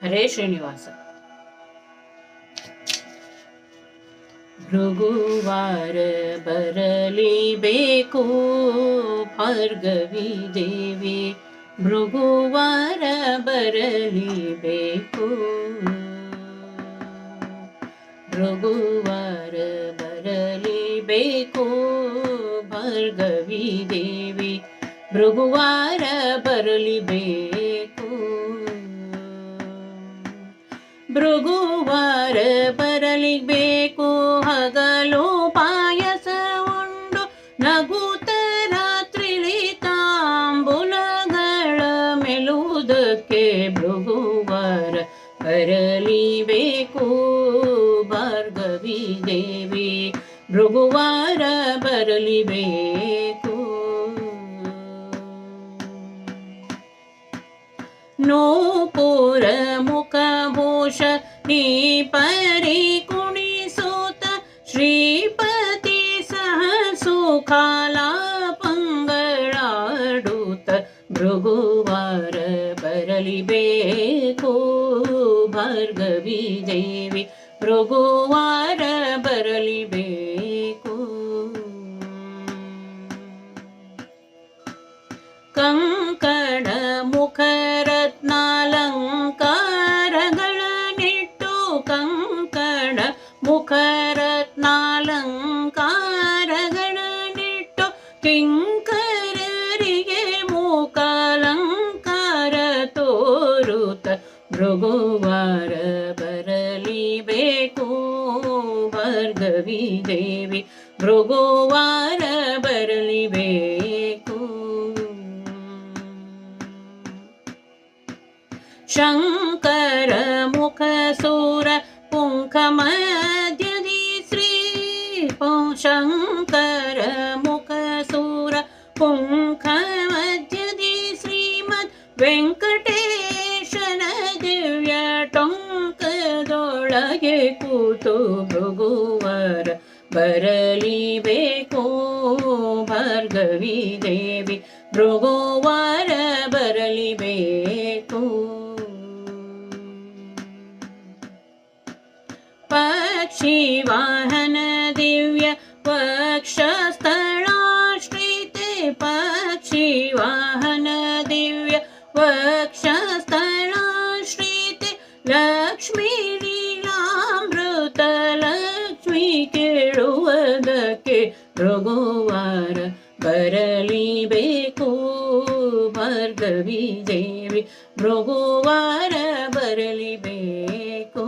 ಹರೇ ಶ್ರೀನಿವಾಸ. ಭೃಗುವಾರ ಬರಲಿಬೇಕು ಭಾರ್ಗವಿ ದೇವಿ, ಭೃಗುವಾರ ಬರಲಿಬೇಕು, ಭೃಗುವಾರ ಬರಲಿಬೇಕು ಭಾರ್ಗವಿ ದೇವಿ, ಭೃಗುವಾರ ಬರಲಿಬೇಕು, ಭೃಗುವಾರ ಬರಲಿಬೇಕು. ಹಗಲು ಪಾಯಸ ಉಂಡು ನಗುತ್ತ ರಾತ್ರಿಲಿ ತಾಂಬೂಲಗಳ ಮೆಲುವುದಕ್ಕೆ ಭೃಗುವಾರ ಬರಲಿಬೇಕು ಭಾರ್ಗವಿ ದೇವಿ, ಭೃಗುವಾರ ಬರಲಿಬೇಕು. ನೂಪುರ ಮುಖಭೂಷ ನೀ ಪರಿ ಕುಣಿಸೂತ, ಶ್ರೀಪತಿ ಸಹ ಸುಖಾಲಾಪಂಗಳಾಡುತ್ತ, ಭೃಗುವಾರ ಬರಲಿಬೇಕು ಭಾರ್ಗವಿ ದೇವಿ, ಭೃಗುವಾರ ಬರಲಿಬೇಕು. ಕಂಕಣ ಮುಖರತ್ನಾಲಂಕಾರಗಳನ್ನಿಟ್ಟು, ಕಂಕಣ ಮುಖರತ್ನಾಲಂಕಾರಗಳನ್ನಿಟ್ಟು, ಕಿಂಕರರಿಗೆ ಮೂಕಾಲಂಕಾರ ತೋರುತ್ತ, ಭೃಗುವಾರ ಬರಲಿಬೇಕು ಭಾರ್ಗವಿ ದೇವಿ, ಭೃಗುವಾರ ಬರಲಿಬೇಕು. ಶಂಕರ ಮುಖಸೂರ ಪುಂಖ ಮಧ್ಯದಿ ಶ್ರೀ, ಶಂಕರ ಮುಖಸೂರ ಪುಂಖ ಮಧ್ಯದಿ ಶ್ರೀಮದ್ ವೆಂಕಟೇಶನ ದಿವ್ಯ ಟೊಂಕದೊಳಗೆ ಕೂತು, ಭೃಗುವಾರ ಬರಲಿಬೇಕು ಭಾರ್ಗವಿ ದೇವಿ, ಭೃಗುವಾರ ಬರಲಿಬೇಕು. ಪಕ್ಷಿ ವಾಹನ ದಿವ್ಯ ವಕ್ಷಸ್ಥಳಾಶ್ರಿತೆ, ಪಕ್ಷಿ ವಾಹನ ದಿವ್ಯ ವಕ್ಷಸ್ಥಳಾಶ್ರಿತೆ, ಲಕ್ಷ್ಮೀ ಲೀಲಾಮೃತ ಲಕ್ಷ್ಮೀ ಕೇಳುವುದಕ್ಕೆ ಭೃಗುವಾರ ಬರಲಿಬೇಕು ಭಾರ್ಗವಿ ದೇವಿ, ಭೃಗುವಾರ ಬರಲಿಬೇಕು.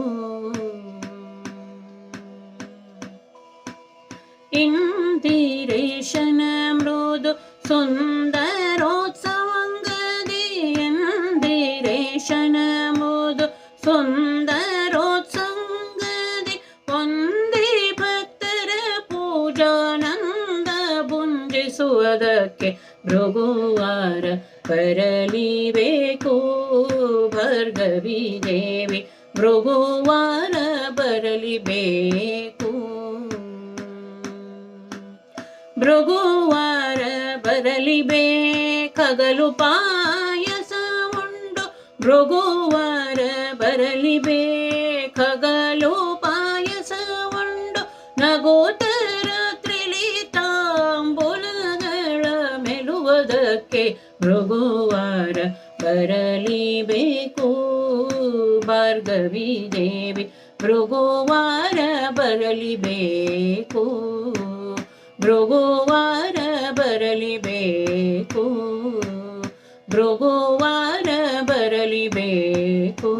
ಇಂದಿರೇಶನ ಮೃದು ಸುಂದರೋತ್ಸವಂಗದಿ, ಇಂದಿರೇಶನ ಮೃದು ಸುಂದರೋತ್ಸಂಗದಿ, ಒಂದೇ ಭಕ್ತರ ಪೂಜಾನಂದ ಭುಂಜಿಸುವುದಕ್ಕೆ ಭೃಗುವಾರ ಬರಲಿಬೇಕು ಭಾರ್ಗವಿ ದೇವಿ, ಭೃಗುವಾರ ಬರಲಿಬೇಕು. ಭೃಗುವಾರ ಬರಲಿಬೇಕಗಲು ಪಾಯಸ ಉಂಡು, ಭೃಗುವಾರ ಬರಲಿಬೇಕಗಲು ಪಾಯಸ ಉಂಡು, ನಗೋತ ರಾತ್ರಿಲಿ ತಾಂಬೂಲಗಳ ಮೆಲುವುದಕ್ಕೆ ಭೃಗುವಾರ ಬರಲಿಬೇಕು ಭಾರ್ಗವಿ ದೇವಿ, ಭೃಗುವಾರ ಬರಲಿಬೇಕು, ಭೃಗುವಾರ ಬರಲಿಬೇಕು, ಭೃಗುವಾರ ಬರಲಿಬೇಕು.